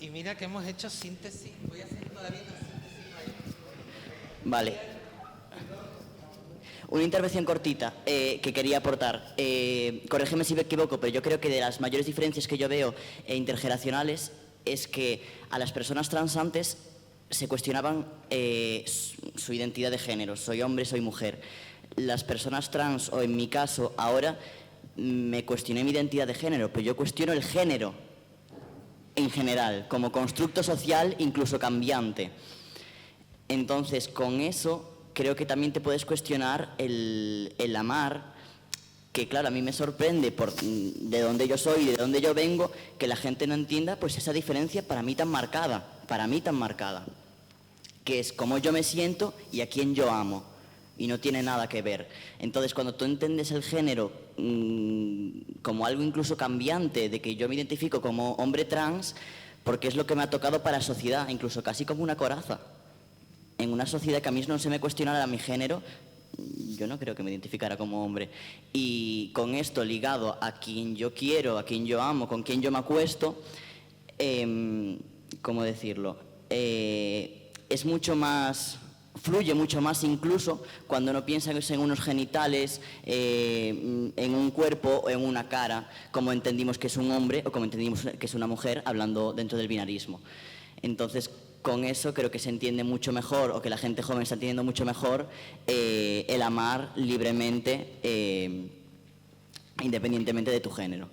Y mira que hemos hecho síntesis. Voy a hacer todavía una síntesis mayor. Vale. Una intervención cortita que quería aportar. Corrígeme si me equivoco, pero yo creo que de las mayores diferencias que yo veo intergeneracionales es que a las personas trans antes se cuestionaban su identidad de género. Soy hombre, soy mujer. Las personas trans, o en mi caso ahora, me cuestioné mi identidad de género, pero yo cuestiono el género en general, como constructo social incluso cambiante. Entonces, con eso creo que también te puedes cuestionar el amar, que claro, a mí me sorprende de dónde yo soy y de dónde yo vengo, que la gente no entienda pues esa diferencia para mí tan marcada, que es cómo yo me siento y a quién yo amo, y no tiene nada que ver. Entonces, cuando tú entiendes el género como algo incluso cambiante, de que yo me identifico como hombre trans, porque es lo que me ha tocado para la sociedad, incluso casi como una coraza. En una sociedad que a mí no se me cuestionara mi género, yo no creo que me identificara como hombre. Y con esto ligado a quien yo quiero, a quien yo amo, con quien yo me acuesto, ¿cómo decirlo? Es mucho más, fluye mucho más incluso cuando no piensas en unos genitales, en un cuerpo o en una cara, como entendimos que es un hombre o como entendimos que es una mujer, hablando dentro del binarismo. Entonces, con eso creo que se entiende mucho mejor, o que la gente joven está entendiendo mucho mejor, el amar libremente, independientemente de tu género.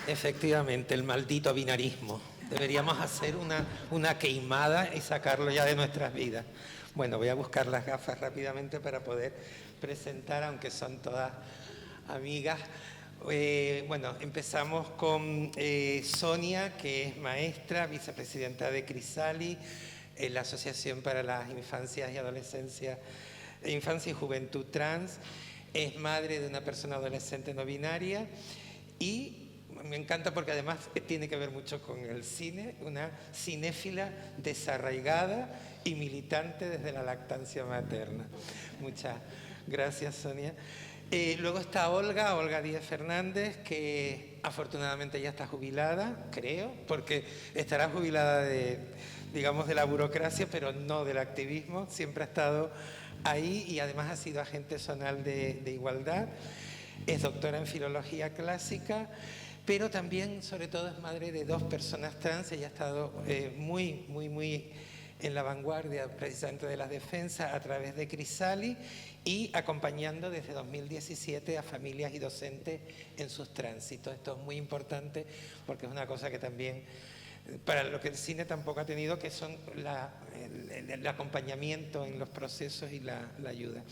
Efectivamente, el maldito binarismo. Deberíamos hacer una queimada y sacarlo ya de nuestras vidas. Bueno, voy a buscar las gafas rápidamente para poder presentar, aunque son todas amigas. Bueno, empezamos con Sonia, que es maestra, vicepresidenta de Crisali, la Asociación para las Infancias y Adolescencias, Infancia y Juventud Trans. Es madre de una persona adolescente no binaria y me encanta porque además tiene que ver mucho con el cine, una cinéfila desarraigada y militante desde la lactancia materna. Muchas gracias, Sonia. Luego está Olga Díaz Fernández, que afortunadamente ya está jubilada, creo, porque estará jubilada digamos, de la burocracia, pero no del activismo. Siempre ha estado ahí y además ha sido agente zonal de igualdad. Es doctora en filología clásica, pero también, sobre todo, es madre de 2 personas trans. Ella ha estado muy en la vanguardia precisamente de la defensa a través de Crisali y acompañando desde 2017 a familias y docentes en sus tránsitos. Esto es muy importante porque es una cosa que también, para lo que el cine tampoco ha tenido, que son el acompañamiento en los procesos y la ayuda.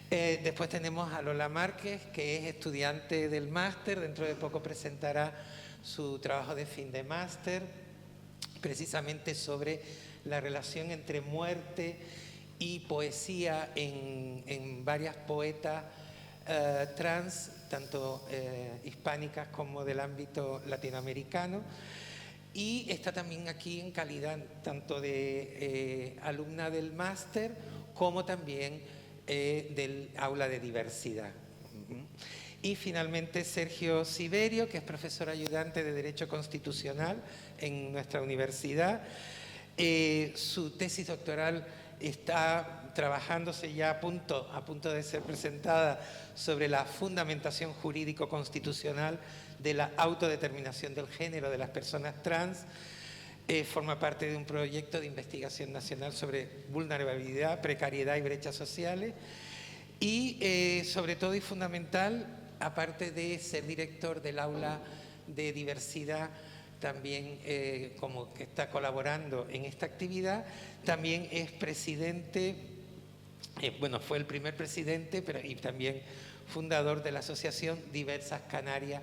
Después tenemos a Lola Márquez, que es estudiante del máster. Dentro de poco presentará su trabajo de fin de máster, precisamente sobre la relación entre muerte y poesía en varias poetas trans, tanto hispánicas como del ámbito latinoamericano. Y está también aquí en calidad tanto de alumna del máster como también del aula de diversidad. Y finalmente Sergio Siberio, que es profesor ayudante de Derecho Constitucional en nuestra universidad. Su tesis doctoral está trabajándose ya a punto de ser presentada sobre la fundamentación jurídico-constitucional de la autodeterminación del género de las personas trans. Forma parte de un proyecto de investigación nacional sobre vulnerabilidad, precariedad y brechas sociales. Y sobre todo y fundamental, aparte de ser director del aula de diversidad, también como que está colaborando en esta actividad, también es presidente, bueno, fue el primer presidente y también fundador de la asociación Diversas Canarias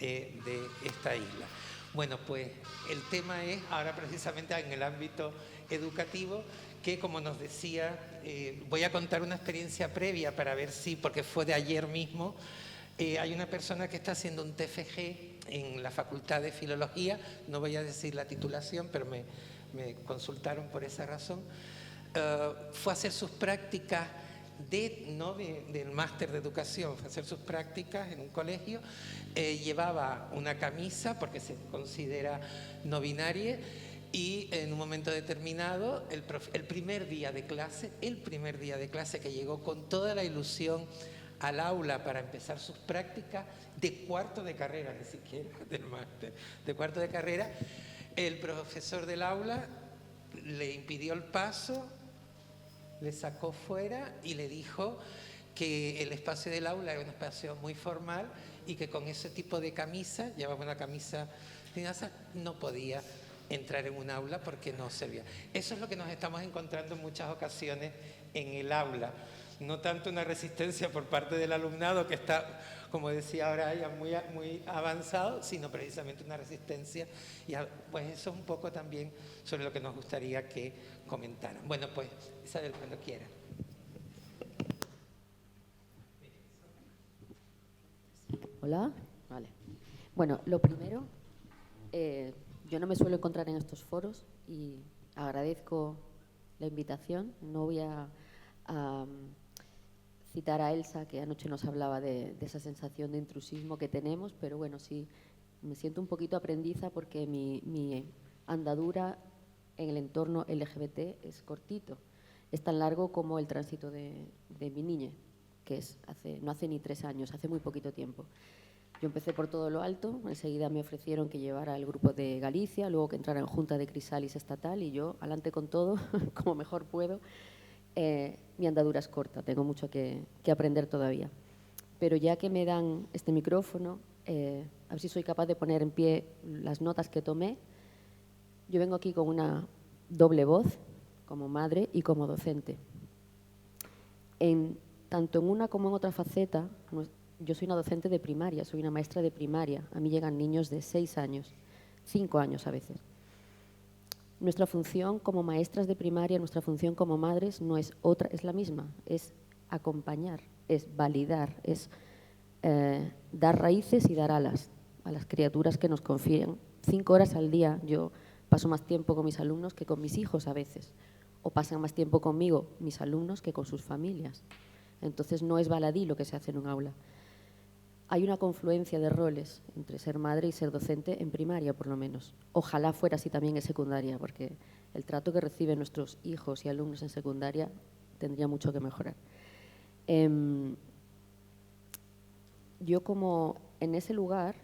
de esta isla. Bueno, pues el tema es ahora precisamente en el ámbito educativo, que como nos decía, voy a contar una experiencia previa para ver si, porque fue de ayer mismo, hay una persona que está haciendo un TFG en la Facultad de Filología, no voy a decir la titulación, pero me consultaron por esa razón. Fue a hacer sus prácticas del máster de educación, fue a hacer sus prácticas en un colegio, llevaba una camisa porque se considera no binaria y en un momento determinado, el primer día de clase que llegó con toda la ilusión al aula para empezar sus prácticas de cuarto de carrera, ni siquiera del máster, de cuarto de carrera, el profesor del aula le impidió el paso, le sacó fuera y le dijo que el espacio del aula era un espacio muy formal y que con ese tipo de camisa, llevaba una camisa no podía entrar en un aula porque no servía. Eso es lo que nos estamos encontrando en muchas ocasiones en el aula. No tanto una resistencia por parte del alumnado que está, como decía ahora ella, muy avanzado, sino precisamente una resistencia. Y pues eso es un poco también sobre lo que nos gustaría que comentaran. Bueno, pues Isabel, cuando quiera. Hola, vale. Bueno, lo primero, yo no me suelo encontrar en estos foros y agradezco la invitación. No voy a citar a Elsa, que anoche nos hablaba de esa sensación de intrusismo que tenemos, pero bueno, sí, me siento un poquito aprendiza porque mi andadura en el entorno LGBT es cortito. Es tan largo como el tránsito de mi niña, que es no hace ni 3 años, hace muy poquito tiempo. Yo empecé por todo lo alto, enseguida me ofrecieron que llevara el grupo de Galicia, luego que entrara en Junta de Crisalis estatal y yo, adelante con todo, como mejor puedo. Mi andadura es corta, tengo mucho que aprender todavía. Pero ya que me dan este micrófono, a ver si soy capaz de poner en pie las notas que tomé. Yo vengo aquí con una doble voz, como madre y como docente. Tanto en una como en otra faceta, yo soy una docente de primaria, soy una maestra de primaria. A mí llegan niños de 6 años, 5 años a veces. Nuestra función como maestras de primaria, nuestra función como madres no es otra, es la misma, es acompañar, es validar, es dar raíces y dar alas a las criaturas que nos confían. 5 horas al día, yo paso más tiempo con mis alumnos que con mis hijos a veces, o pasan más tiempo conmigo mis alumnos que con sus familias. Entonces no es baladí lo que se hace en un aula. Hay una confluencia de roles entre ser madre y ser docente en primaria, por lo menos. Ojalá fuera así también en secundaria, porque el trato que reciben nuestros hijos y alumnos en secundaria tendría mucho que mejorar. Yo como en ese lugar,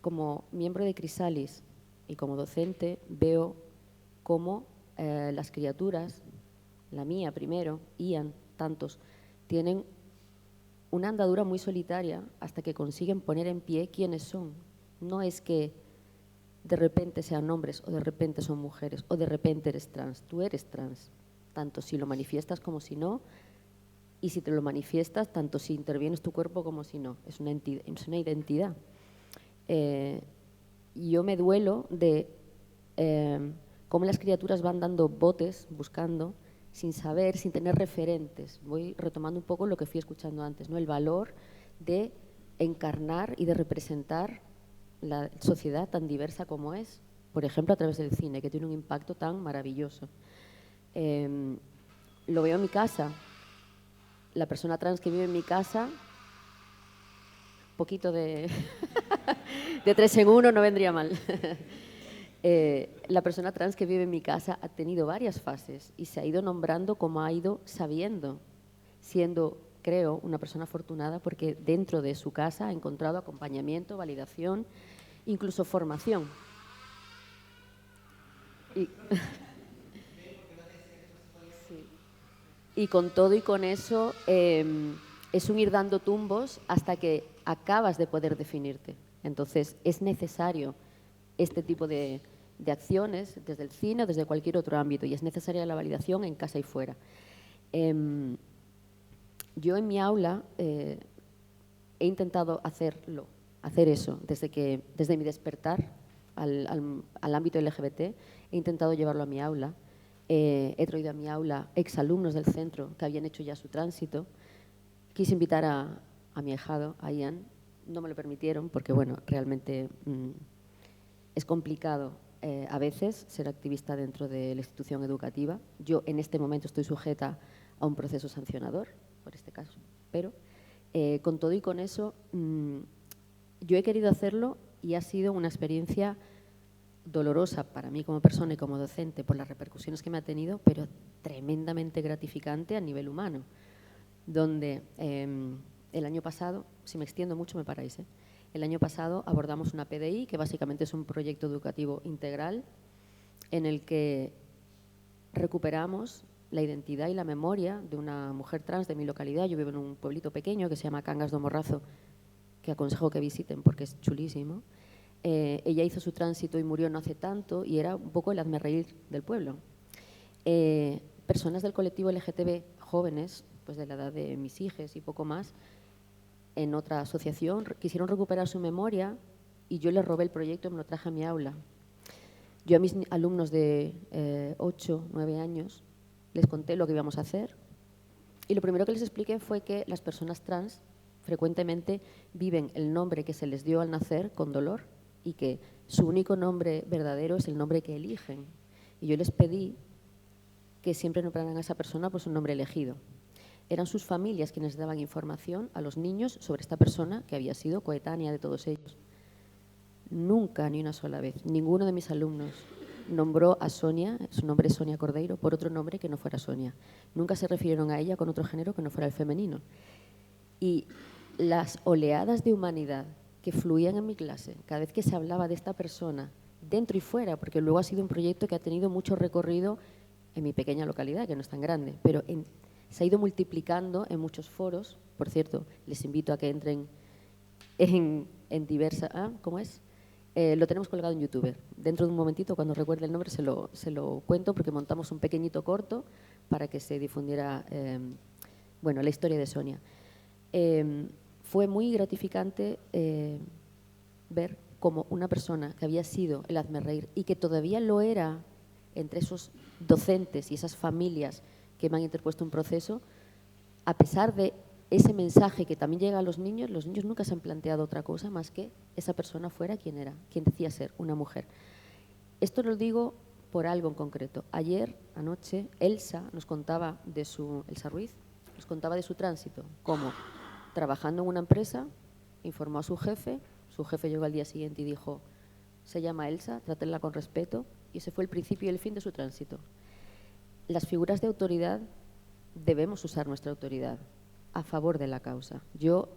como miembro de Crisalis y como docente, veo cómo las criaturas, la mía primero, Ian, tantos, tienen una andadura muy solitaria hasta que consiguen poner en pie quiénes son. No es que de repente sean hombres o de repente son mujeres o de repente eres trans. Tú eres trans, tanto si lo manifiestas como si no, y si te lo manifiestas, tanto si intervienes tu cuerpo como si no. Es una identidad. Yo me duelo de cómo las criaturas van dando botes, buscando, sin saber, sin tener referentes. Voy retomando un poco lo que fui escuchando antes, ¿no? El valor de encarnar y de representar la sociedad tan diversa como es, por ejemplo, a través del cine, que tiene un impacto tan maravilloso. Lo veo en mi casa. La persona trans que vive en mi casa, poquito de, de 3 en 1 no vendría mal. La persona trans que vive en mi casa ha tenido varias fases y se ha ido nombrando como ha ido sabiendo, siendo, creo, una persona afortunada porque dentro de su casa ha encontrado acompañamiento, validación, incluso formación. Y con todo y con eso es un ir dando tumbos hasta que acabas de poder definirte. Entonces es necesario este tipo de acciones desde el cine o desde cualquier otro ámbito y es necesaria la validación en casa y fuera. Yo en mi aula he intentado hacer eso desde mi despertar al ámbito LGBT, he intentado llevarlo a mi aula. He traído a mi aula exalumnos del centro que habían hecho ya su tránsito. Quise invitar a mi ahijado, a Ian, no me lo permitieron porque, bueno, realmente es complicado a veces ser activista dentro de la institución educativa. Yo en este momento estoy sujeta a un proceso sancionador por este caso. Pero con todo y con eso, yo he querido hacerlo y ha sido una experiencia dolorosa para mí como persona y como docente por las repercusiones que me ha tenido, pero tremendamente gratificante a nivel humano, donde el año pasado, si me extiendo mucho me paráis, el año pasado abordamos una PDI, que básicamente es un proyecto educativo integral en el que recuperamos la identidad y la memoria de una mujer trans de mi localidad. Yo vivo en un pueblito pequeño que se llama Cangas do Morrazo, que aconsejo que visiten porque es chulísimo. Ella hizo su tránsito y murió no hace tanto y era un poco el hazmerreír del pueblo. Personas del colectivo LGTB jóvenes, pues de la edad de mis hijas y poco más, en otra asociación quisieron recuperar su memoria y yo les robé el proyecto y me lo traje a mi aula. Yo a mis alumnos de 8, 9 años les conté lo que íbamos a hacer y lo primero que les expliqué fue que las personas trans frecuentemente viven el nombre que se les dio al nacer con dolor y que su único nombre verdadero es el nombre que eligen. Y yo les pedí que siempre nombraran a esa persona por su nombre elegido. Eran sus familias quienes daban información a los niños sobre esta persona que había sido coetánea de todos ellos. Nunca, ni una sola vez, ninguno de mis alumnos nombró a Sonia, su nombre es Sonia Cordeiro, por otro nombre que no fuera Sonia. Nunca se refirieron a ella con otro género que no fuera el femenino. Y las oleadas de humanidad que fluían en mi clase, cada vez que se hablaba de esta persona, dentro y fuera, porque luego ha sido un proyecto que ha tenido mucho recorrido en mi pequeña localidad, que no es tan grande, pero se ha ido multiplicando en muchos foros. Por cierto, les invito a que entren en diversas... ¿Cómo es? Lo tenemos colgado en YouTube. Dentro de un momentito, cuando recuerde el nombre, se lo cuento, porque montamos un pequeñito corto para que se difundiera la historia de Sonia. Fue muy gratificante ver cómo una persona que había sido el hazmerreír y que todavía lo era entre esos docentes y esas familias que me han interpuesto un proceso, a pesar de ese mensaje que también llega a los niños nunca se han planteado otra cosa más que esa persona fuera quien era, quien decía ser, una mujer. Esto lo digo por algo en concreto. Ayer, anoche, Elsa Ruiz, nos contaba de su tránsito, cómo trabajando en una empresa, informó a su jefe llegó al día siguiente y dijo, se llama Elsa, trátenla con respeto, y ese fue el principio y el fin de su tránsito. Las figuras de autoridad, debemos usar nuestra autoridad a favor de la causa. Yo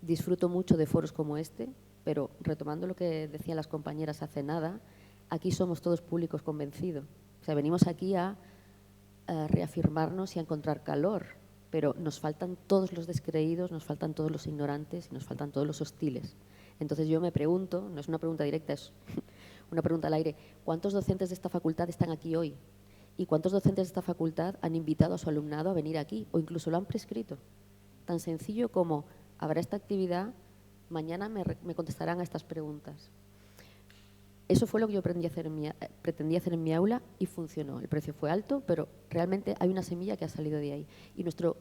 disfruto mucho de foros como este, pero retomando lo que decían las compañeras hace nada, aquí somos todos públicos convencidos. O sea, venimos aquí a reafirmarnos y a encontrar calor, pero nos faltan todos los descreídos, nos faltan todos los ignorantes y nos faltan todos los hostiles. Entonces yo me pregunto, no es una pregunta directa, es una pregunta al aire, ¿cuántos docentes de esta facultad están aquí hoy? ¿Y cuántos docentes de esta facultad han invitado a su alumnado a venir aquí o incluso lo han prescrito? Tan sencillo como habrá esta actividad, mañana me contestarán a estas preguntas. Eso fue lo que yo pretendía hacer en mi aula y funcionó. El precio fue alto, pero realmente hay una semilla que ha salido de ahí. Y nuestro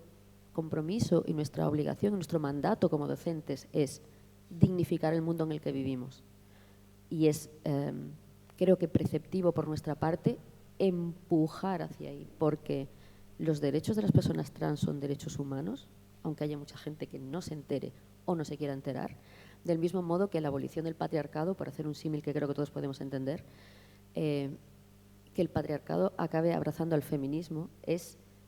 compromiso y nuestra obligación, nuestro mandato como docentes es dignificar el mundo en el que vivimos. Y es, creo que preceptivo por nuestra parte, empujar hacia ahí, porque los derechos de las personas trans son derechos humanos, aunque haya mucha gente que no se entere o no se quiera enterar, del mismo modo que la abolición del patriarcado, por hacer un símil que creo que todos podemos entender, que el patriarcado acabe abrazando al feminismo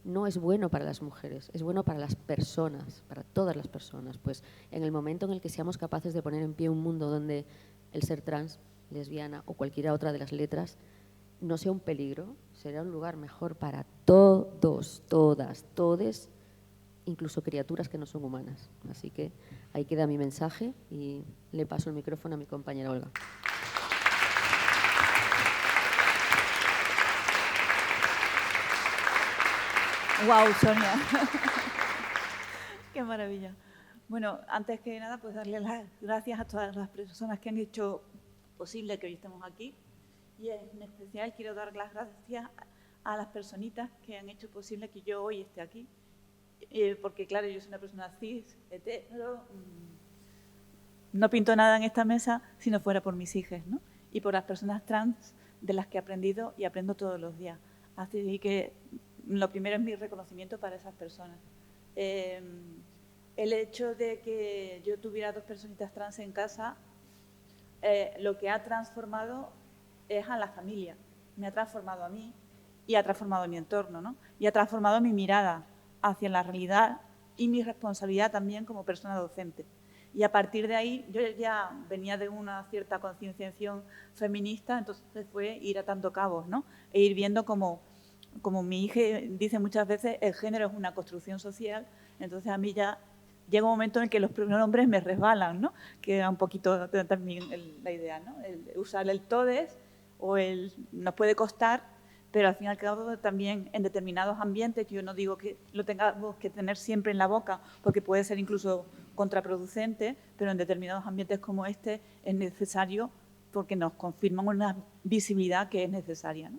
no es bueno para las mujeres, es bueno para las personas, para todas las personas. Pues en el momento en el que seamos capaces de poner en pie un mundo donde el ser trans, lesbiana o cualquiera otra de las letras no sea un peligro, será un lugar mejor para todos, todas, todes, incluso criaturas que no son humanas. Así que ahí queda mi mensaje y le paso el micrófono a mi compañera Olga. ¡Guau, Sonia! ¡Qué maravilla! Bueno, antes que nada, pues darle las gracias a todas las personas que han hecho posible que hoy estemos aquí. Y en especial quiero dar las gracias a las personitas que han hecho posible que yo hoy esté aquí. Porque, claro, yo soy una persona cis, hetero, no pinto nada en esta mesa si no fuera por mis hijas, ¿no? Y por las personas trans de las que he aprendido y aprendo todos los días. Así que lo primero es mi reconocimiento para esas personas. El hecho de que yo tuviera 2 personitas trans en casa, lo que ha transformado es a la familia, me ha transformado a mí y ha transformado mi entorno, ¿no? Y ha transformado mi mirada hacia la realidad y mi responsabilidad también como persona docente. Y a partir de ahí, yo ya venía de una cierta concienciación feminista, entonces fue ir atando cabos, ¿no? E ir viendo como mi hija dice muchas veces, el género es una construcción social, entonces a mí ya llega un momento en que los pronombres me resbalan, ¿no? Que era un poquito también la idea, ¿no? El usar el todes o el nos puede costar, pero al fin y al cabo también en determinados ambientes, yo no digo que lo tengamos que tener siempre en la boca, porque puede ser incluso contraproducente, pero en determinados ambientes como este es necesario porque nos confirman una visibilidad que es necesaria, ¿no?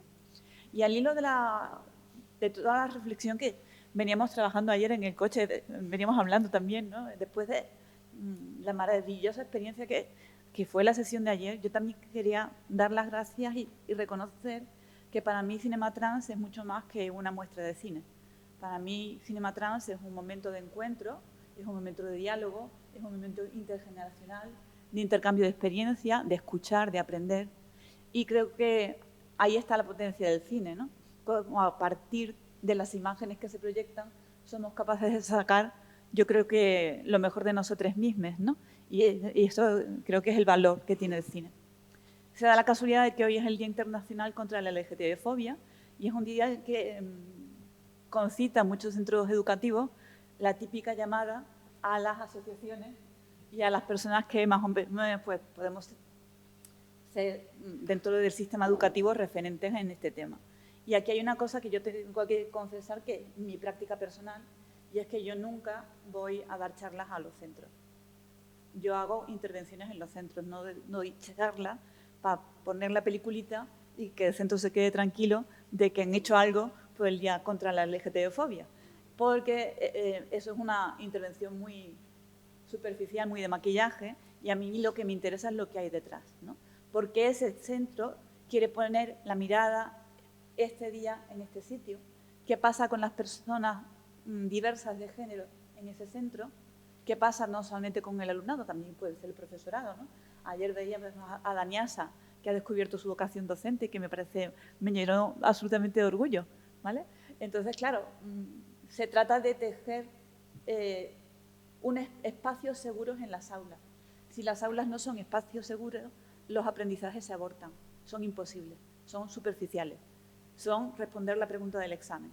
Y al hilo de toda la reflexión que veníamos trabajando ayer en el coche, veníamos hablando también, ¿no? Después de la maravillosa experiencia que fue la sesión de ayer, yo también quería dar las gracias y reconocer que para mí Cinema Trans es mucho más que una muestra de cine. Para mí Cinema Trans es un momento de encuentro, es un momento de diálogo, es un momento intergeneracional, de intercambio de experiencia, de escuchar, de aprender. Y creo que ahí está la potencia del cine, ¿no? Como a partir de las imágenes que se proyectan somos capaces de sacar, yo creo que lo mejor de nosotros mismos, ¿no? Y eso creo que es el valor que tiene el cine. Se da la casualidad de que hoy es el Día Internacional contra la LGTB-fobia y es un día que concita en muchos centros educativos la típica llamada a las asociaciones y a las personas que más o menos pues, podemos ser dentro del sistema educativo referentes en este tema. Y aquí hay una cosa que yo tengo que confesar que es mi práctica personal, y es que yo nunca voy a dar charlas a los centros. Yo hago intervenciones en los centros, no doy charlas para poner la peliculita y que el centro se quede tranquilo de que han hecho algo por el día contra la LGTB-fobia. Porque eso es una intervención muy superficial, muy de maquillaje, y a mí lo que me interesa es lo que hay detrás, ¿no? Porque ese centro quiere poner la mirada este día en este sitio. ¿Qué pasa con las personas diversas de género en ese centro? ¿Qué pasa no solamente con el alumnado, también puede ser el profesorado, ¿no? Ayer veíamos a Daniasa, que ha descubierto su vocación docente, que me llenó absolutamente de orgullo, ¿vale? Entonces, claro, se trata de tejer espacios seguros en las aulas. Si las aulas no son espacios seguros, los aprendizajes se abortan, son imposibles, son superficiales, son responder la pregunta del examen.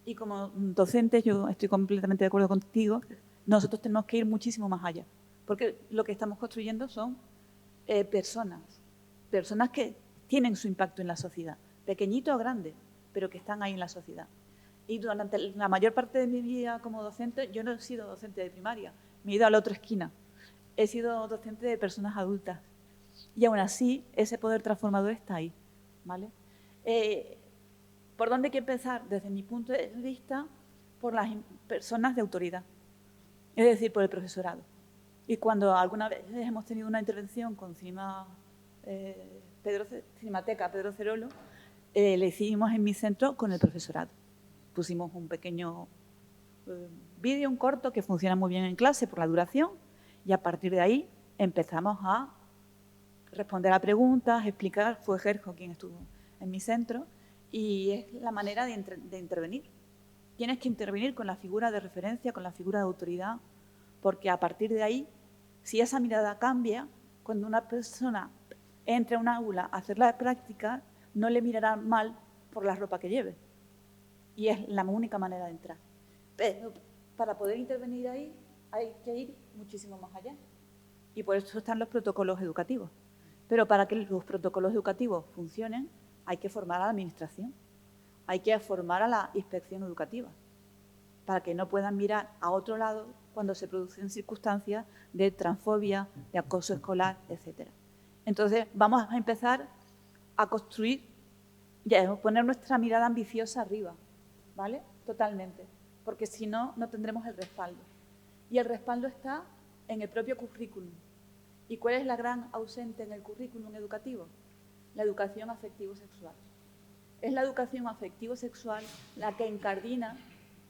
Y como docentes, yo estoy completamente de acuerdo contigo, nosotros tenemos que ir muchísimo más allá, porque lo que estamos construyendo son personas que tienen su impacto en la sociedad, pequeñito o grande, pero que están ahí en la sociedad. Y durante la mayor parte de mi vida como docente, yo no he sido docente de primaria, me he ido a la otra esquina, he sido docente de personas adultas. Y aún así, ese poder transformador está ahí, ¿vale? ¿Por dónde hay que empezar? Desde mi punto de vista, por las personas de autoridad, es decir, por el profesorado. Y cuando alguna vez hemos tenido una intervención con Cinemateca Pedro Cerolo, le hicimos en mi centro con el profesorado. Pusimos un pequeño vídeo, un corto, que funciona muy bien en clase por la duración, y a partir de ahí empezamos a responder a preguntas, explicar. Fue Gerjo quien estuvo en mi centro, y es la manera de intervenir. Tienes que intervenir con la figura de referencia, con la figura de autoridad, porque a partir de ahí, si esa mirada cambia, cuando una persona entre a un aula a hacer la práctica, no le mirará mal por la ropa que lleve. Y es la única manera de entrar. Pero para poder intervenir ahí hay que ir muchísimo más allá. Y por eso están los protocolos educativos. Pero para que los protocolos educativos funcionen, hay que formar a la administración, hay que formar a la inspección educativa, para que no puedan mirar a otro lado cuando se producen circunstancias de transfobia, de acoso escolar, etc. Entonces, vamos a empezar a construir, a poner nuestra mirada ambiciosa arriba, ¿vale? Totalmente, porque si no, no tendremos el respaldo. Y el respaldo está en el propio currículum. ¿Y cuál es la gran ausente en el currículum educativo? La educación afectivo-sexual. Es la educación afectivo-sexual la que incardina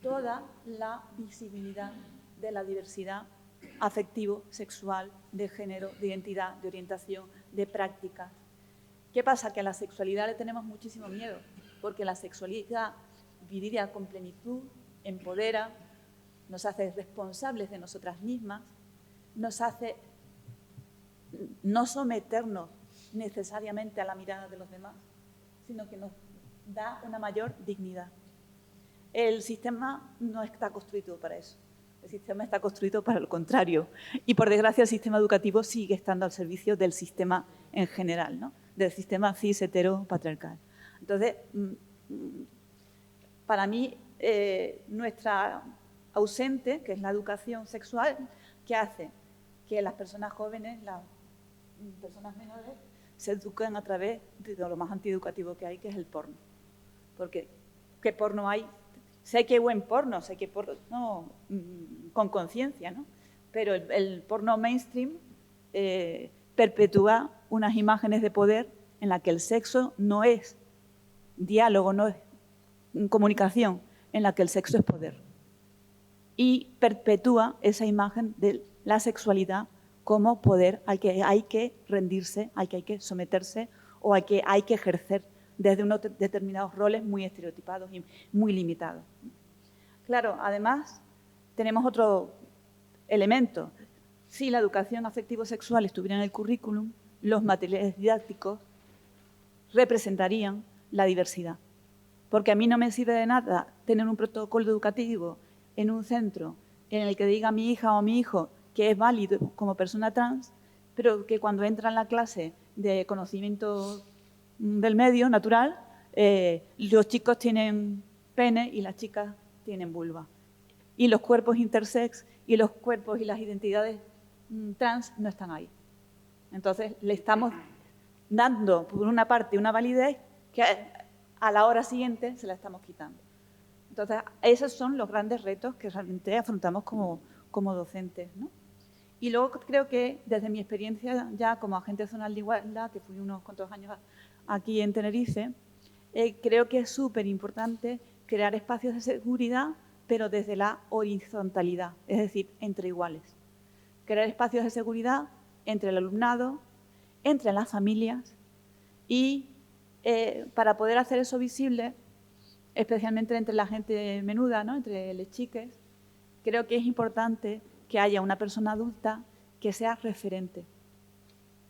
toda la visibilidad de la diversidad afectivo, sexual, de género, de identidad, de orientación, de prácticas. ¿Qué pasa? Que a la sexualidad le tenemos muchísimo miedo, porque la sexualidad viviría con plenitud, empodera, nos hace responsables de nosotras mismas, nos hace no someternos necesariamente a la mirada de los demás, sino que nos da una mayor dignidad. El sistema no está construido para eso. El sistema está construido para lo contrario. Y, por desgracia, el sistema educativo sigue estando al servicio del sistema en general, ¿no? Del sistema cis, hetero, patriarcal. Entonces, para mí, nuestra ausente, que es la educación sexual, ¿qué hace? Que las personas jóvenes, las personas menores, se eduquen a través de lo más antieducativo que hay, que es el porno. Porque, ¿qué porno hay? Sé que hay buen porno, sé que porno con conciencia, ¿no? Pero el porno mainstream perpetúa unas imágenes de poder en las que el sexo no es diálogo, no es comunicación, en la que el sexo es poder. Y perpetúa esa imagen de la sexualidad como poder al que hay que rendirse, al que hay que someterse o al que hay que ejercer desde unos determinados roles muy estereotipados y muy limitados. Claro, además, tenemos otro elemento. Si la educación afectivo-sexual estuviera en el currículum, los materiales didácticos representarían la diversidad. Porque a mí no me sirve de nada tener un protocolo educativo en un centro en el que diga a mi hija o a mi hijo que es válido como persona trans, pero que cuando entra en la clase de conocimiento del medio natural, los chicos tienen pene y las chicas tienen vulva. Y los cuerpos intersex y los cuerpos y las identidades trans no están ahí. Entonces, le estamos dando, por una parte, una validez que a la hora siguiente se la estamos quitando. Entonces, esos son los grandes retos que realmente afrontamos como docentes, ¿no? Y luego creo que, desde mi experiencia ya como agente zonal de igualdad, que fui unos cuantos años aquí en Tenerife, creo que es súper importante crear espacios de seguridad, pero desde la horizontalidad, es decir, entre iguales. Crear espacios de seguridad entre el alumnado, entre las familias y para poder hacer eso visible, especialmente entre la gente menuda, ¿no? Entre las chicas, creo que es importante que haya una persona adulta que sea referente.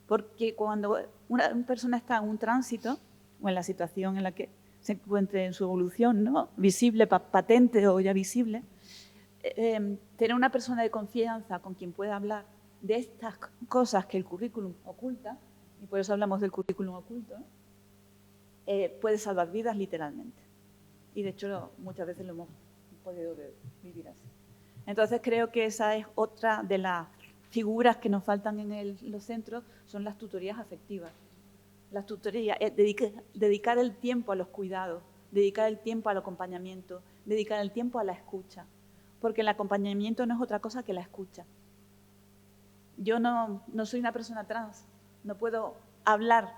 Porque cuando una persona está en un tránsito o en la situación en la que se encuentre en su evolución, ¿no? Visible, patente o ya visible, tener una persona de confianza con quien pueda hablar de estas cosas que el currículum oculta, y por eso hablamos del currículum oculto, ¿no? Puede salvar vidas literalmente. Y de hecho muchas veces lo hemos podido vivir así. Entonces creo que esa es otra de las figuras que nos faltan en los centros, son las tutorías afectivas. Las tutorías, dedicar el tiempo a los cuidados, dedicar el tiempo al acompañamiento, dedicar el tiempo a la escucha, porque el acompañamiento no es otra cosa que la escucha. Yo no soy una persona trans, no puedo hablar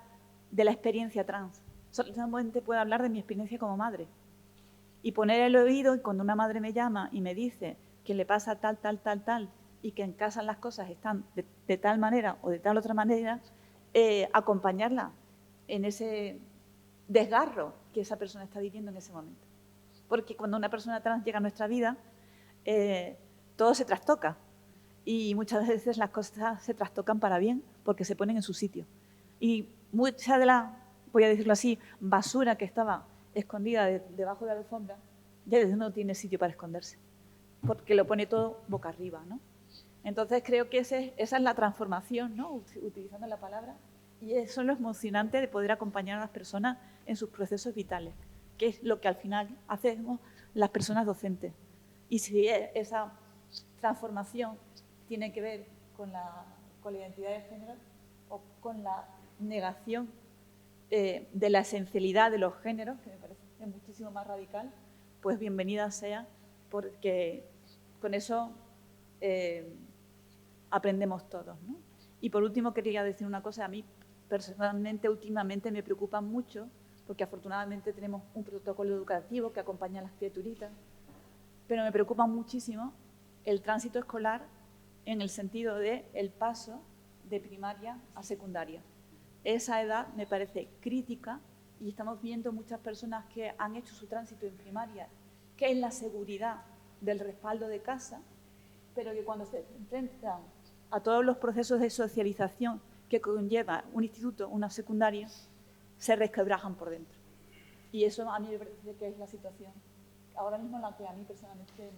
de la experiencia trans, solamente puedo hablar de mi experiencia como madre. Y poner el oído, y cuando una madre me llama y me dice que le pasa tal, y que en casa las cosas están de tal manera o de tal otra manera, acompañarla en ese desgarro que esa persona está viviendo en ese momento. Porque cuando una persona trans llega a nuestra vida, todo se trastoca. Y muchas veces las cosas se trastocan para bien, porque se ponen en su sitio. Y mucha de la, voy a decirlo así, basura que estaba escondida debajo de la alfombra, ya no tiene sitio para esconderse, porque lo pone todo boca arriba, ¿no? Entonces creo que esa es la transformación, ¿no? Utilizando la palabra, y eso es lo emocionante de poder acompañar a las personas en sus procesos vitales, que es lo que al final hacemos las personas docentes. Y si esa transformación tiene que ver con la identidad de género o con la negación de la esencialidad de los géneros, que me parece muchísimo más radical, pues bienvenida sea, porque con eso aprendemos todos, ¿no? Y por último quería decir una cosa, a mí personalmente últimamente me preocupa mucho, porque afortunadamente tenemos un protocolo educativo que acompaña a las criaturitas, pero me preocupa muchísimo el tránsito escolar en el sentido de el paso de primaria a secundaria. Esa edad me parece crítica y estamos viendo muchas personas que han hecho su tránsito en primaria, que es la seguridad del respaldo de casa, pero que cuando se enfrentan a todos los procesos de socialización que conlleva un instituto, una secundaria, se resquebrajan por dentro. Y eso a mí me parece que es la situación ahora mismo la que a mí personalmente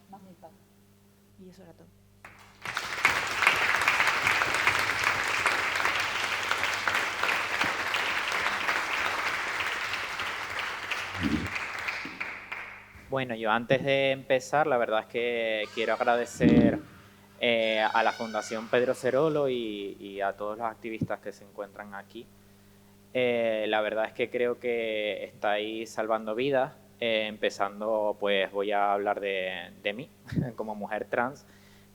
más me impacta. Y eso era todo. Bueno, yo antes de empezar, la verdad es que quiero agradecer a la Fundación Pedro Cerolo y a todos los activistas que se encuentran aquí. La verdad es que creo que estáis salvando vidas. Empezando, pues voy a hablar de mí como mujer trans.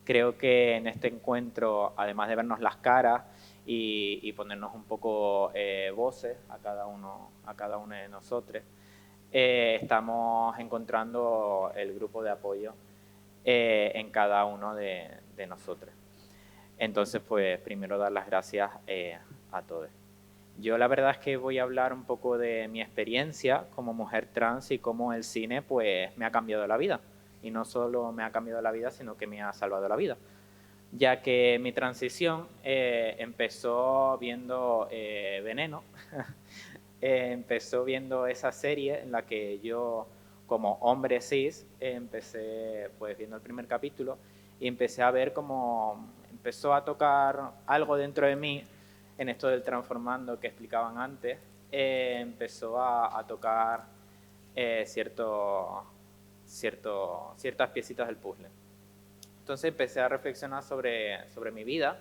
Creo que en este encuentro, además de vernos las caras y ponernos un poco voces a cada uno de nosotros, estamos encontrando el grupo de apoyo en cada uno de nosotros. Entonces, pues primero dar las gracias a todos. Yo la verdad es que voy a hablar un poco de mi experiencia como mujer trans y cómo el cine pues me ha cambiado la vida. Y no solo me ha cambiado la vida, sino que me ha salvado la vida. Ya que mi transición empezó viendo Veneno. Empezó viendo esa serie en la que yo, como hombre cis, empecé pues viendo el primer capítulo y empecé a ver cómo empezó a tocar algo dentro de mí en esto del transformando que explicaban antes. Empezó a tocar ciertas piecitas del puzzle. Entonces empecé a reflexionar sobre mi vida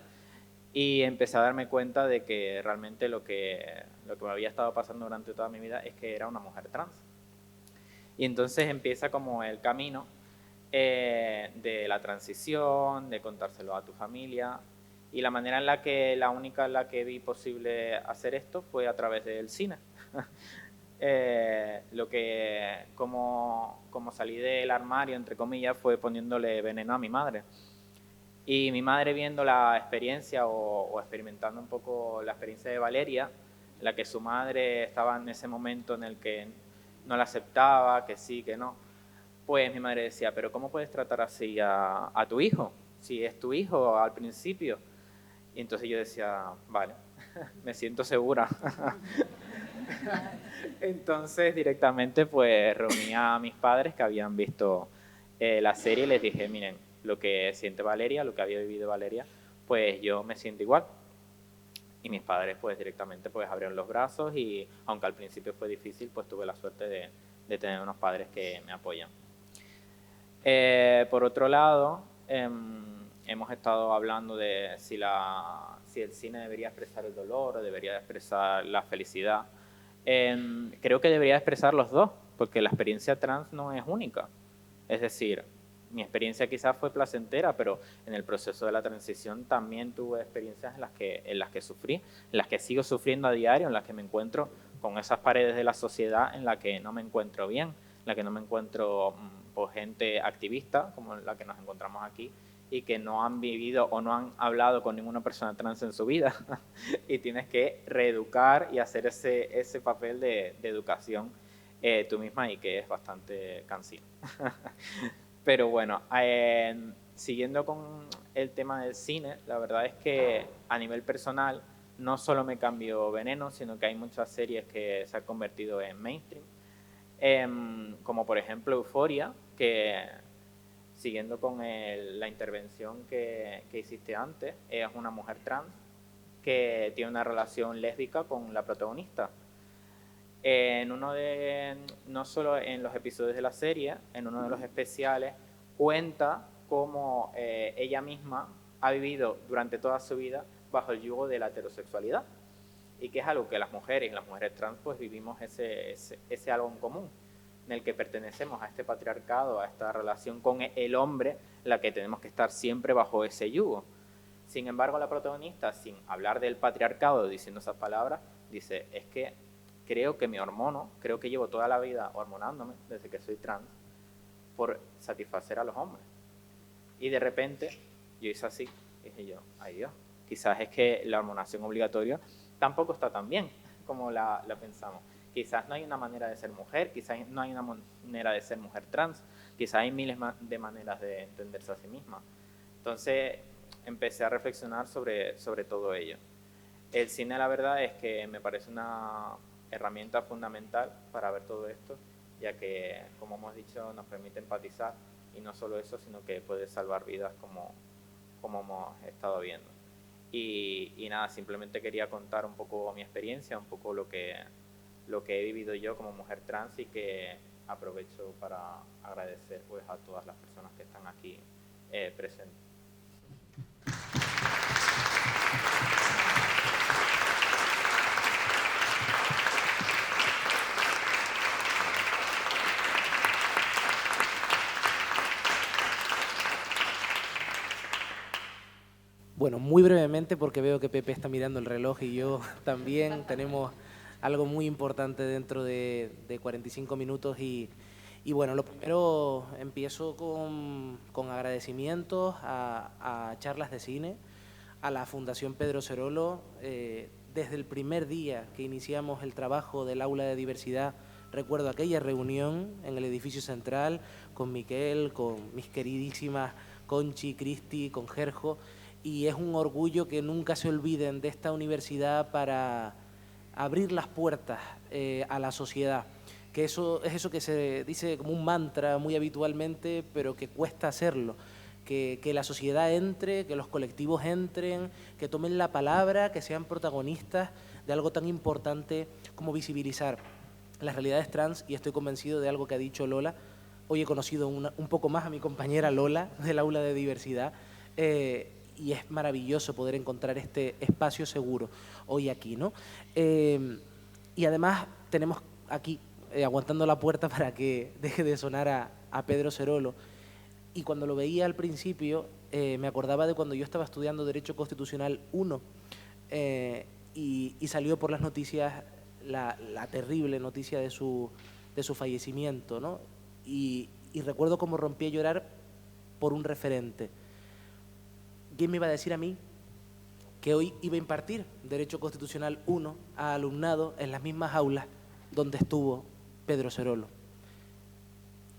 y empecé a darme cuenta de que realmente lo que me había estado pasando durante toda mi vida es que era una mujer trans. Y entonces empieza como el camino de la transición, de contárselo a tu familia. Y la manera la única en la que vi posible hacer esto fue a través del cine. Como salí del armario, entre comillas, fue poniéndole Veneno a mi madre. Y mi madre, viendo la experiencia o experimentando un poco la experiencia de Valeria, en la que su madre estaba en ese momento en el que no la aceptaba, que sí, que no, pues mi madre decía, pero ¿cómo puedes tratar así a tu hijo? Si es tu hijo al principio. Y entonces yo decía, vale, me siento segura. Entonces directamente pues reuní a mis padres que habían visto la serie y les dije, miren, lo que siente Valeria, lo que había vivido Valeria, pues yo me siento igual. Y mis padres pues directamente pues abrieron los brazos y aunque al principio fue difícil, pues tuve la suerte de tener unos padres que me apoyan. Por otro lado, hemos estado hablando de si el cine debería expresar el dolor o debería expresar la felicidad. Creo que debería expresar los dos, porque la experiencia trans no es única. Es decir, mi experiencia quizás fue placentera, pero en el proceso de la transición también tuve experiencias en las que sufrí, en las que sigo sufriendo a diario, en las que me encuentro con esas paredes de la sociedad en las que no me encuentro bien, en las que no me encuentro por gente activista, como la que nos encontramos aquí, y que no han vivido o no han hablado con ninguna persona trans en su vida. Y tienes que reeducar y hacer ese papel de educación tú misma y que es bastante cansino. Pero bueno, siguiendo con el tema del cine, la verdad es que a nivel personal no solo me cambió Veneno, sino que hay muchas series que se han convertido en mainstream, como por ejemplo Euphoria, que siguiendo con la intervención que hiciste antes, es una mujer trans que tiene una relación lésbica con la protagonista. No solo en los episodios de la serie, en uno de los especiales, cuenta cómo ella misma ha vivido durante toda su vida bajo el yugo de la heterosexualidad y que es algo que las mujeres trans pues vivimos ese algo en común, en el que pertenecemos a este patriarcado, a esta relación con el hombre, en la que tenemos que estar siempre bajo ese yugo. Sin embargo, la protagonista, sin hablar del patriarcado, diciendo esas palabras, dice, es que creo que me hormono, creo que llevo toda la vida hormonándome desde que soy trans por satisfacer a los hombres. Y de repente yo hice así, y dije yo, ay Dios, quizás es que la hormonación obligatoria tampoco está tan bien como la pensamos. Quizás no hay una manera de ser mujer, quizás no hay una manera de ser mujer trans, quizás hay miles de maneras de entenderse a sí misma. Entonces empecé a reflexionar sobre todo ello. El cine, la verdad, es que me parece una herramienta fundamental para ver todo esto, ya que, como hemos dicho, nos permite empatizar, y no solo eso, sino que puede salvar vidas como hemos estado viendo. Y nada, simplemente quería contar un poco mi experiencia, un poco lo que he vivido yo como mujer trans, y que aprovecho para agradecer pues a todas las personas que están aquí presentes. Bueno, muy brevemente, porque veo que Pepe está mirando el reloj y yo también. Tenemos algo muy importante dentro de 45 minutos y bueno, lo primero, empiezo con agradecimientos a Charlas de Cine, a la Fundación Pedro Cerolo. Desde el primer día que iniciamos el trabajo del Aula de Diversidad, recuerdo aquella reunión en el edificio central con Miquel, con mis queridísimas Conchi, Cristi, con Gerjo, y es un orgullo que nunca se olviden de esta universidad para abrir las puertas a la sociedad, que eso es eso que se dice como un mantra muy habitualmente, pero que cuesta hacerlo, que la sociedad entre, que los colectivos entren, que tomen la palabra, que sean protagonistas de algo tan importante como visibilizar las realidades trans. Y estoy convencido de algo que ha dicho Lola. Hoy he conocido un poco más a mi compañera Lola del Aula de Diversidad, y es maravilloso poder encontrar este espacio seguro hoy aquí, ¿no? Y además tenemos aquí, aguantando la puerta para que deje de sonar a Pedro Cerolo, y cuando lo veía al principio me acordaba de cuando yo estaba estudiando Derecho Constitucional 1 y salió por las noticias la terrible noticia de su fallecimiento, ¿no? Y recuerdo cómo rompí a llorar por un referente. ¿Quién me iba a decir a mí que hoy iba a impartir Derecho Constitucional 1 a alumnado en las mismas aulas donde estuvo Pedro Cerolo?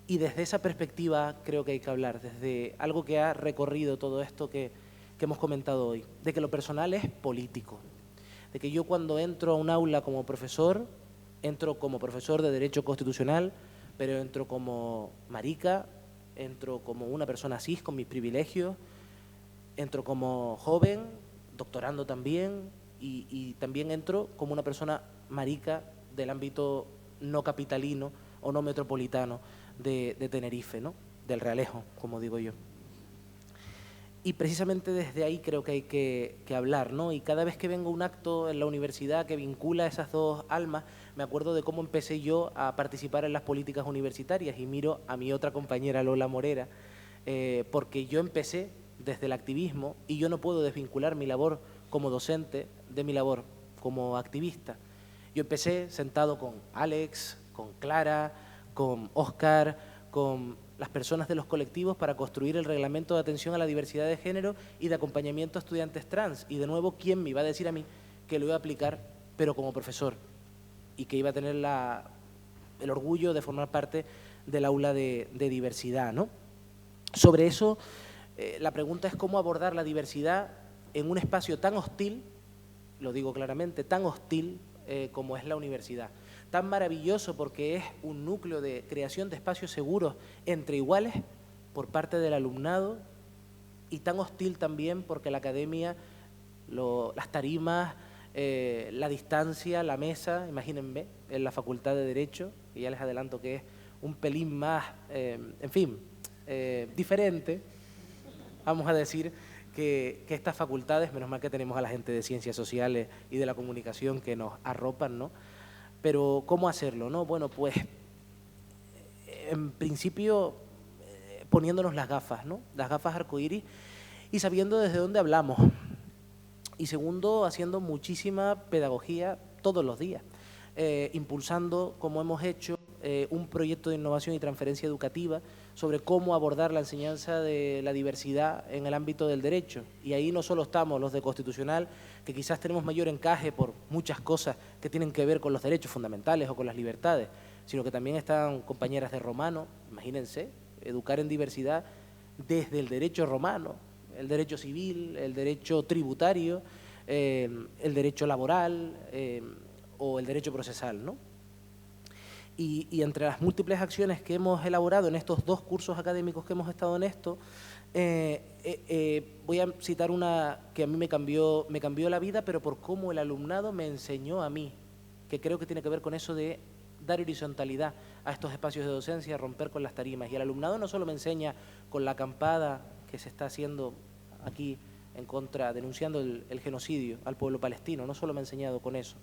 Y desde esa perspectiva creo que hay que hablar, desde algo que ha recorrido todo esto que hemos comentado hoy, de que lo personal es político, de que yo cuando entro a un aula como profesor, entro como profesor de Derecho Constitucional, pero entro como marica, entro como una persona cis con mis privilegios, entro como joven, doctorando también, y también entro como una persona marica del ámbito no capitalino o no metropolitano de Tenerife, ¿no? Del Realejo, como digo yo. Y precisamente desde ahí creo que hay que hablar, ¿no? Y cada vez que vengo a un acto en la universidad que vincula esas dos almas, me acuerdo de cómo empecé yo a participar en las políticas universitarias, y miro a mi otra compañera Lola Morera, porque yo empecé desde el activismo y yo no puedo desvincular mi labor como docente de mi labor como activista. Yo empecé sentado con Alex, con Clara, con Óscar, con las personas de los colectivos para construir el reglamento de atención a la diversidad de género y de acompañamiento a estudiantes trans. Y de nuevo, ¿quién me iba a decir a mí que lo iba a aplicar, pero como profesor? Y que iba a tener el orgullo de formar parte del aula de diversidad, ¿no? Sobre eso, la pregunta es cómo abordar la diversidad en un espacio tan hostil, lo digo claramente, tan hostil como es la universidad. Tan maravilloso porque es un núcleo de creación de espacios seguros entre iguales por parte del alumnado, y tan hostil también porque la academia, las tarimas, la distancia, la mesa, imagínense, en la Facultad de Derecho, que ya les adelanto que es un pelín más, en fin, diferente, vamos a decir, que estas facultades. Menos mal que tenemos a la gente de Ciencias Sociales y de la Comunicación que nos arropan, ¿no? Pero ¿cómo hacerlo, no? Bueno, pues en principio poniéndonos las gafas, ¿no? Las gafas arcoíris, y sabiendo desde dónde hablamos. Y segundo, haciendo muchísima pedagogía todos los días, impulsando, como hemos hecho, un proyecto de innovación y transferencia educativa sobre cómo abordar la enseñanza de la diversidad en el ámbito del derecho. Y ahí no solo estamos los de Constitucional, que quizás tenemos mayor encaje por muchas cosas que tienen que ver con los derechos fundamentales o con las libertades, sino que también están compañeras de Romano. Imagínense, educar en diversidad desde el derecho romano, el derecho civil, el derecho tributario, el derecho laboral o el derecho procesal, ¿no? Y entre las múltiples acciones que hemos elaborado en estos 2 cursos académicos que hemos estado en esto, voy a citar una que a mí me cambió la vida, pero por cómo el alumnado me enseñó a mí, que creo que tiene que ver con eso de dar horizontalidad a estos espacios de docencia, romper con las tarimas. Y el alumnado no solo me enseña con la acampada que se está haciendo aquí en contra, denunciando el genocidio al pueblo palestino, no solo me ha enseñado con eso,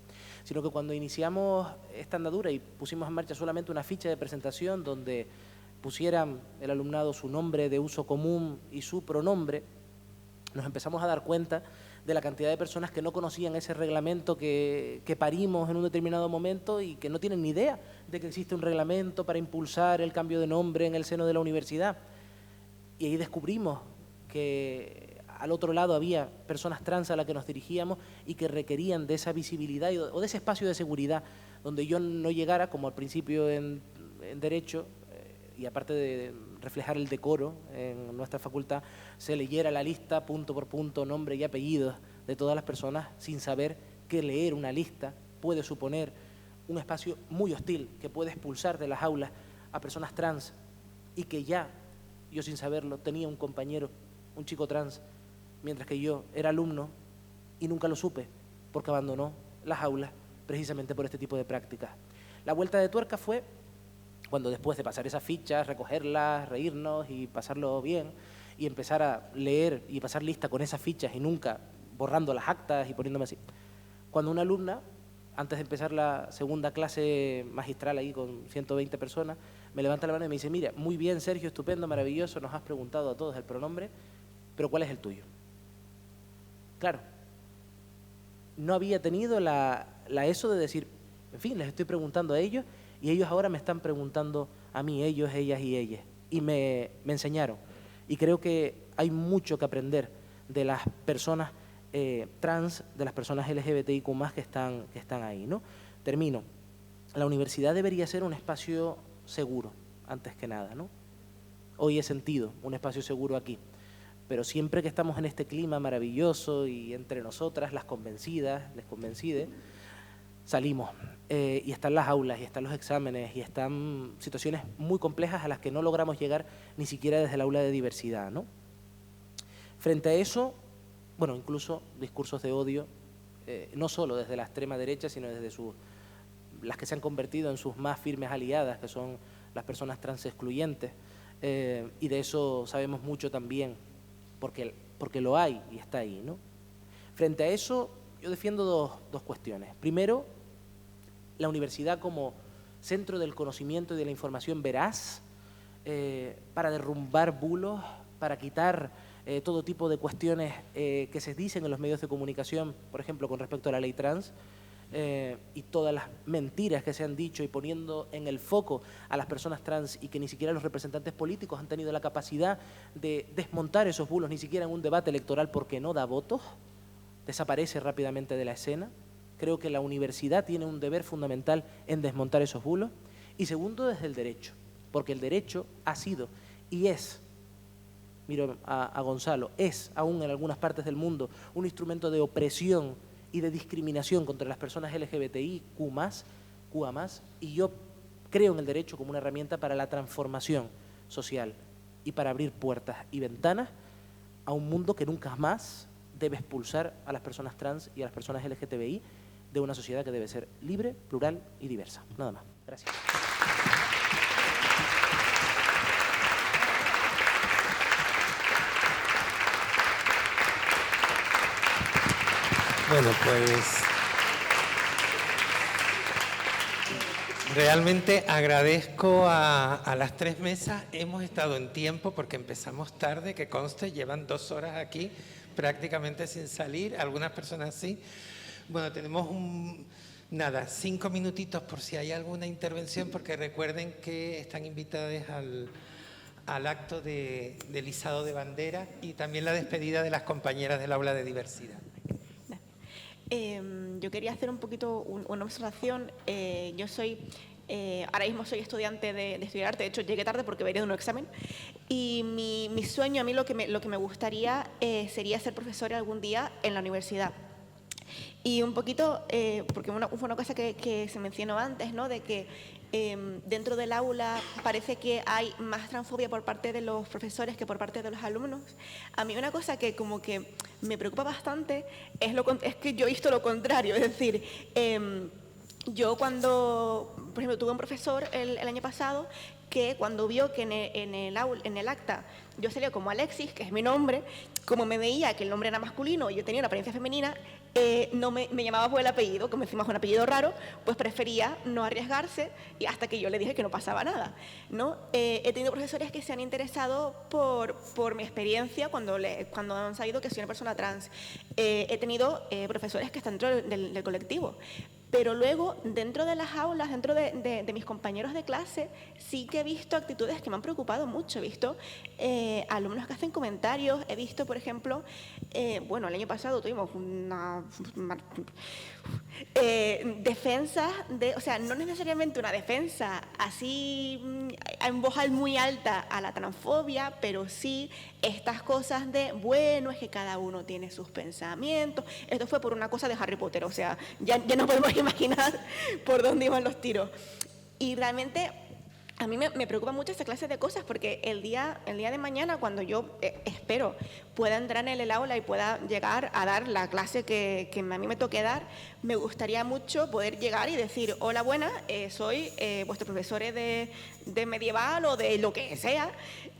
sino que cuando iniciamos esta andadura y pusimos en marcha solamente una ficha de presentación donde pusieran el alumnado su nombre de uso común y su pronombre, nos empezamos a dar cuenta de la cantidad de personas que no conocían ese reglamento que parimos en un determinado momento y que no tienen ni idea de que existe un reglamento para impulsar el cambio de nombre en el seno de la universidad. Y ahí descubrimos que al otro lado había personas trans a las que nos dirigíamos y que requerían de esa visibilidad o de ese espacio de seguridad donde yo no llegara, como al principio en Derecho, y aparte de reflejar el decoro en nuestra facultad, se leyera la lista punto por punto, nombre y apellidos de todas las personas sin saber que leer una lista puede suponer un espacio muy hostil que puede expulsar de las aulas a personas trans y que ya, yo sin saberlo, tenía un compañero, un chico trans, mientras que yo era alumno y nunca lo supe porque abandonó las aulas precisamente por este tipo de prácticas. La vuelta de tuerca fue cuando después de pasar esas fichas, recogerlas, reírnos y pasarlo bien y empezar a leer y pasar lista con esas fichas y nunca borrando las actas y poniéndome así. Cuando una alumna, antes de empezar la segunda clase magistral ahí con 120 personas, me levanta la mano y me dice, mira, muy bien Sergio, estupendo, maravilloso, nos has preguntado a todos el pronombre, pero ¿cuál es el tuyo? Claro, no había tenido la eso de decir, en fin, les estoy preguntando a ellos y ellos ahora me están preguntando a mí, ellos, ellas y ellas. Y me enseñaron. Y creo que hay mucho que aprender de las personas trans, de las personas LGBTIQ+, que están ahí, ¿no? Termino. La universidad debería ser un espacio seguro, antes que nada, ¿no? Hoy he sentido un espacio seguro aquí. Pero siempre que estamos en este clima maravilloso y entre nosotras, las convencidas, les convencide, salimos y están las aulas y están los exámenes y están situaciones muy complejas a las que no logramos llegar ni siquiera desde el aula de diversidad, ¿no? Frente a eso, bueno, incluso discursos de odio, no solo desde la extrema derecha, sino desde las que se han convertido en sus más firmes aliadas, que son las personas trans excluyentes, y de eso sabemos mucho también, porque lo hay y está ahí, ¿no? Frente a eso, yo defiendo dos cuestiones. Primero, la universidad como centro del conocimiento y de la información veraz para derrumbar bulos, para quitar todo tipo de cuestiones que se dicen en los medios de comunicación, por ejemplo, con respecto a la ley trans, y todas las mentiras que se han dicho y poniendo en el foco a las personas trans y que ni siquiera los representantes políticos han tenido la capacidad de desmontar esos bulos, ni siquiera en un debate electoral porque no da votos, desaparece rápidamente de la escena. Creo que la universidad tiene un deber fundamental en desmontar esos bulos. Y segundo, desde el derecho, porque el derecho ha sido y es, miro a Gonzalo, es aún en algunas partes del mundo un instrumento de opresión y de discriminación contra las personas LGBTIQ+, QA+, y yo creo en el derecho como una herramienta para la transformación social y para abrir puertas y ventanas a un mundo que nunca más debe expulsar a las personas trans y a las personas LGTBI de una sociedad que debe ser libre, plural y diversa. Nada más. Gracias. Bueno, pues realmente agradezco a las 3 mesas. Hemos estado en tiempo porque empezamos tarde, que conste, llevan 2 horas aquí prácticamente sin salir, algunas personas sí. Bueno, tenemos 5 minutitos por si hay alguna intervención, porque recuerden que están invitadas al acto del izado de bandera y también la despedida de las compañeras del aula de diversidad. Yo quería hacer un poquito una observación. Yo soy, ahora mismo soy estudiante de estudiar arte, de hecho llegué tarde porque venía de un examen, y mi sueño, a mí lo que me gustaría sería ser profesora algún día en la universidad. Y un poquito, porque fue una cosa que se mencionó antes, ¿no? De que dentro del aula parece que hay más transfobia por parte de los profesores que por parte de los alumnos. A mí una cosa que como que me preocupa bastante es que yo he visto lo contrario, es decir, yo cuando, por ejemplo, tuve un profesor el año pasado que cuando vio que en el acta yo salía como Alexis, que es mi nombre, como me veía que el nombre era masculino y yo tenía una apariencia femenina, no me llamaba por el apellido, como encima es un apellido raro, pues prefería no arriesgarse y hasta que yo le dije que no pasaba nada, ¿no? He tenido profesores que se han interesado por mi experiencia cuando han sabido que soy una persona trans. He tenido profesores que están dentro del colectivo. Pero luego, dentro de las aulas, dentro de mis compañeros de clase, sí que he visto actitudes que me han preocupado mucho. He visto alumnos que hacen comentarios, he visto, por ejemplo, bueno, el año pasado tuvimos defensas o sea, no necesariamente una defensa así en voz muy alta a la transfobia, pero sí estas cosas de, bueno, es que cada uno tiene sus pensamientos. Esto fue por una cosa de Harry Potter, o sea, ya no podemos imaginar por dónde iban los tiros. Y realmente a mí me preocupa mucho esta clase de cosas porque el día de mañana, cuando yo espero pueda entrar en el aula y pueda llegar a dar la clase que a mí me toque dar, me gustaría mucho poder llegar y decir, hola, buenas, soy vuestro profesor de medieval o de lo que sea,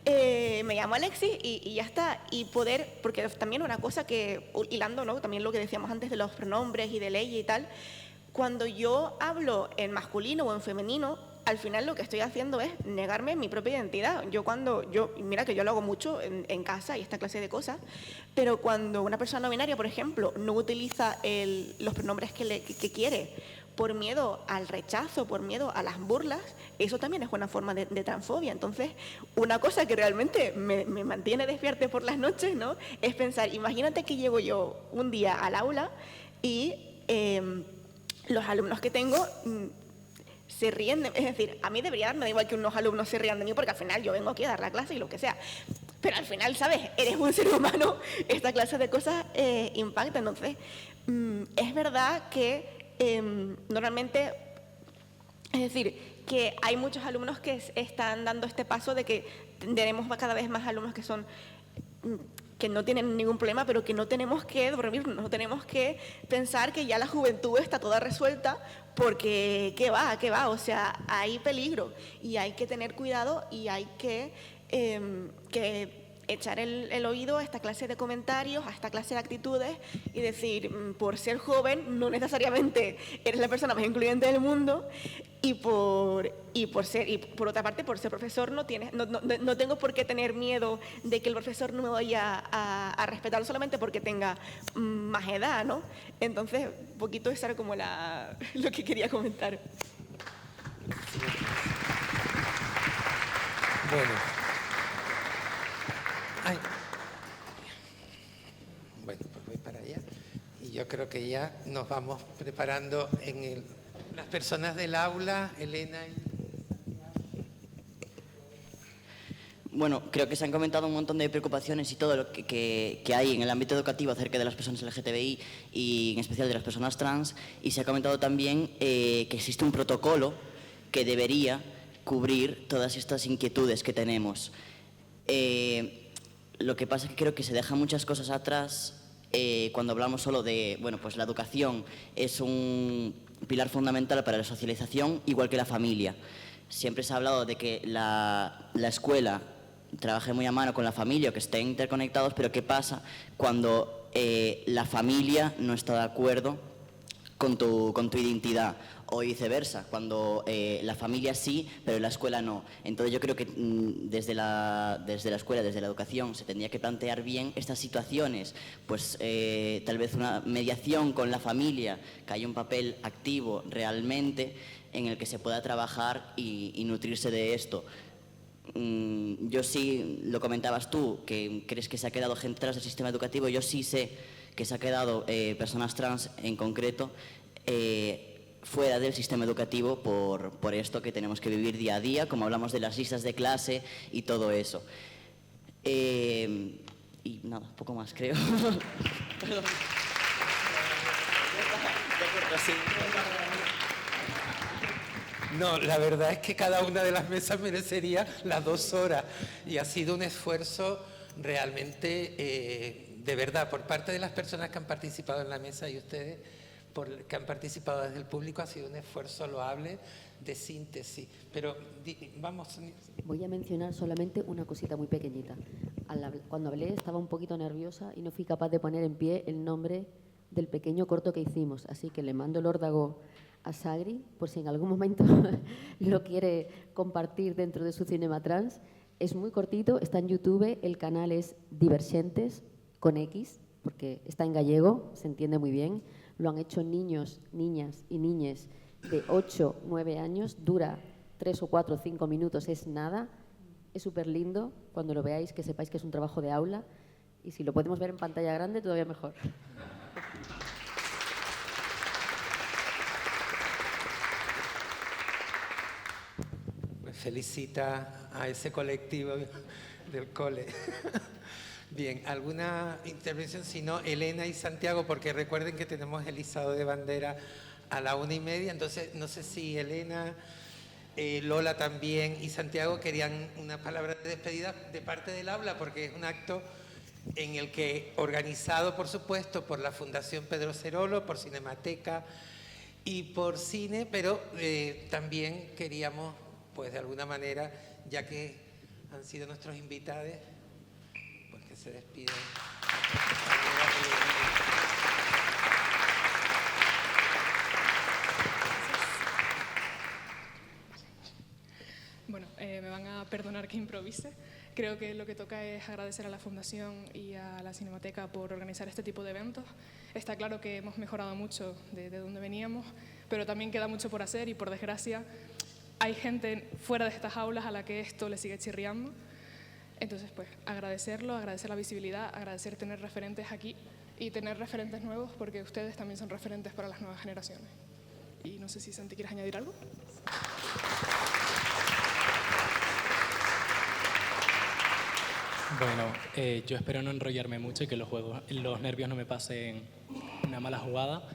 me llamo Alexis y ya está. Y poder, porque también una cosa que, hilando, ¿no?, también lo que decíamos antes de los pronombres y de ley y tal, cuando yo hablo en masculino o en femenino, al final lo que estoy haciendo es negarme mi propia identidad. Mira que yo lo hago mucho en casa y esta clase de cosas, pero cuando una persona no binaria, por ejemplo, no utiliza los pronombres que quiere por miedo al rechazo, por miedo a las burlas, eso también es una forma de transfobia. Entonces, una cosa que realmente me mantiene despierta por las noches, ¿no?, es pensar, imagínate que llego yo un día al aula y los alumnos que tengo se ríen de mí. Es decir, a mí debería darme igual que unos alumnos se rían de mí porque al final yo vengo aquí a dar la clase y lo que sea. Pero al final, ¿sabes?, eres un ser humano, esta clase de cosas impacta. Entonces, es verdad que normalmente, es decir, que hay muchos alumnos que están dando este paso de que tenemos cada vez más alumnos que no tienen ningún problema, pero que no tenemos que dormirnos, no tenemos que pensar que ya la juventud está toda resuelta, porque ¿qué va? O sea, hay peligro y hay que tener cuidado y hay que echar el oído a esta clase de comentarios, a esta clase de actitudes y decir, por ser joven no necesariamente eres la persona más incluyente del mundo y por otra parte, por ser profesor no tengo por qué tener miedo de que el profesor no me vaya a respetar solamente porque tenga más edad, ¿no? Entonces, un poquito eso era como lo que quería comentar. Bueno. Bueno, pues voy para allá. Y yo creo que ya nos vamos preparando las personas del aula, Elena. Bueno, creo que se han comentado un montón de preocupaciones y todo lo que hay en el ámbito educativo acerca de las personas LGTBI y en especial de las personas trans, y se ha comentado también que existe un protocolo que debería cubrir todas estas inquietudes que tenemos. Lo que pasa es que creo que se dejan muchas cosas atrás cuando hablamos solo de, bueno, pues la educación es un pilar fundamental para la socialización, igual que la familia. Siempre se ha hablado de que la escuela trabaje muy a mano con la familia, o que estén interconectados, pero ¿qué pasa cuando la familia no está de acuerdo con tu identidad? O viceversa, cuando la familia sí, pero la escuela no. Entonces yo creo que desde la escuela, desde la educación, se tendría que plantear bien estas situaciones, pues tal vez una mediación con la familia, que haya un papel activo realmente en el que se pueda trabajar y nutrirse de esto. Yo sí, lo comentabas tú, que crees que se ha quedado gente tras del sistema educativo. Yo sí sé que se ha quedado personas trans en concreto fuera del sistema educativo por esto que tenemos que vivir día a día, como hablamos de las listas de clase y todo eso. Y nada, poco más creo. Perdón. De acuerdo, sí. No, la verdad es que cada una de las mesas merecería las 2 horas y ha sido un esfuerzo realmente, de verdad, por parte de las personas que han participado en la mesa y ustedes que han participado desde el público, ha sido un esfuerzo loable de síntesis. Pero vamos. Voy a mencionar solamente una cosita muy pequeñita. Cuando hablé estaba un poquito nerviosa y no fui capaz de poner en pie el nombre del pequeño corto que hicimos, así que le mando el órdago a Sagri, por si en algún momento lo quiere compartir dentro de su Cinema Trans. Es muy cortito, está en YouTube, el canal es Diverxentes, con X, porque está en gallego, se entiende muy bien. Lo han hecho niños, niñas y niñes de 8, 9 años, dura 3 o 4 o 5 minutos, es nada, es súper lindo. Cuando lo veáis, que sepáis que es un trabajo de aula, y si lo podemos ver en pantalla grande, todavía mejor. Felicita a ese colectivo del cole. Bien, ¿alguna intervención? Si no, Elena y Santiago, porque recuerden que tenemos el izado de bandera a la 1:30, entonces no sé si Elena, Lola también y Santiago querían una palabra de despedida de parte del aula, porque es un acto en el que, organizado por supuesto por la Fundación Pedro Cerolo, por Cinemateca y por Cine, pero también queríamos, pues de alguna manera, ya que han sido nuestros invitados, pues que se despiden. Bueno, me van a perdonar que improvise. Creo que lo que toca es agradecer a la Fundación y a la Cinemateca por organizar este tipo de eventos. Está claro que hemos mejorado mucho de donde veníamos, pero también queda mucho por hacer y, por desgracia, hay gente fuera de estas aulas a la que esto le sigue chirriando. Entonces, pues, agradecerlo, agradecer la visibilidad, agradecer tener referentes aquí y tener referentes nuevos, porque ustedes también son referentes para las nuevas generaciones. Y no sé si, Santi, ¿quieres añadir algo? Bueno, yo espero no enrollarme mucho y que los nervios no me pasen una mala jugada.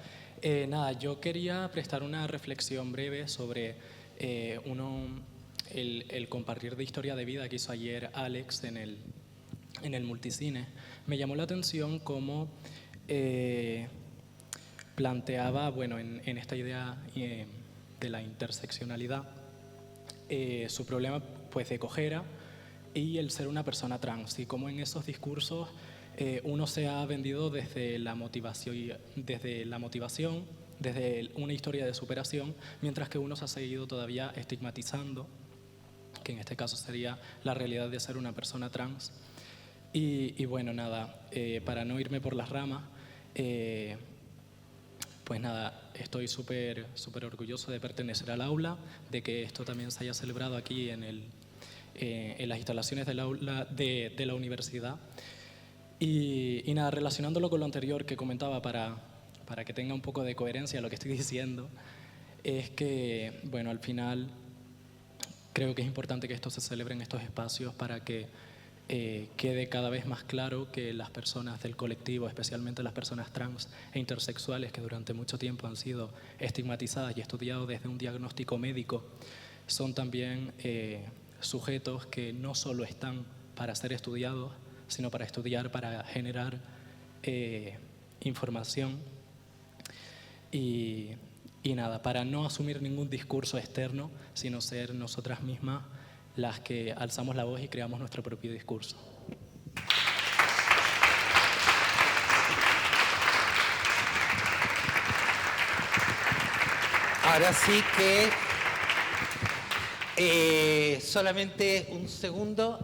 Nada, yo quería prestar una reflexión breve sobre el compartir de historia de vida que hizo ayer Alex en el multicine. Me llamó la atención cómo planteaba, bueno, en esta idea de la interseccionalidad, su problema pues de cojera y el ser una persona trans, y cómo en esos discursos uno se ha vendido desde la motivación, desde una historia de superación, mientras que uno se ha seguido todavía estigmatizando, que en este caso sería la realidad de ser una persona trans. Y bueno, nada, para no irme por las ramas, pues nada, estoy súper orgulloso de pertenecer al aula, de que esto también se haya celebrado aquí en las instalaciones del aula de la universidad. Y nada, relacionándolo con lo anterior que comentaba para que tenga un poco de coherencia lo que estoy diciendo, es que, bueno, al final creo que es importante que esto se celebre en estos espacios para que quede cada vez más claro que las personas del colectivo, especialmente las personas trans e intersexuales que durante mucho tiempo han sido estigmatizadas y estudiadas desde un diagnóstico médico, son también sujetos que no solo están para ser estudiados, sino para estudiar, para generar información y nada, para no asumir ningún discurso externo, sino ser nosotras mismas las que alzamos la voz y creamos nuestro propio discurso. Ahora sí que solamente un segundo.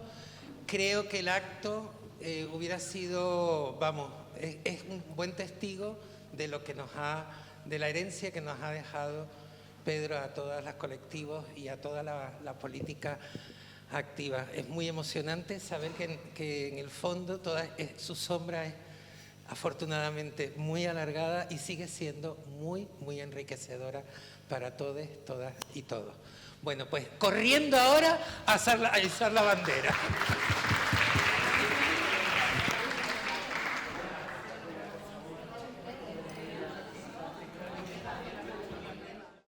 Creo que el acto hubiera sido, vamos, es un buen testigo de lo que de la herencia que nos ha dejado Pedro a todos los colectivos y a toda la política activa. Es muy emocionante saber que en el fondo su sombra es afortunadamente muy alargada y sigue siendo muy, muy enriquecedora para todos, todas y todos. Bueno, pues corriendo ahora a izar la bandera.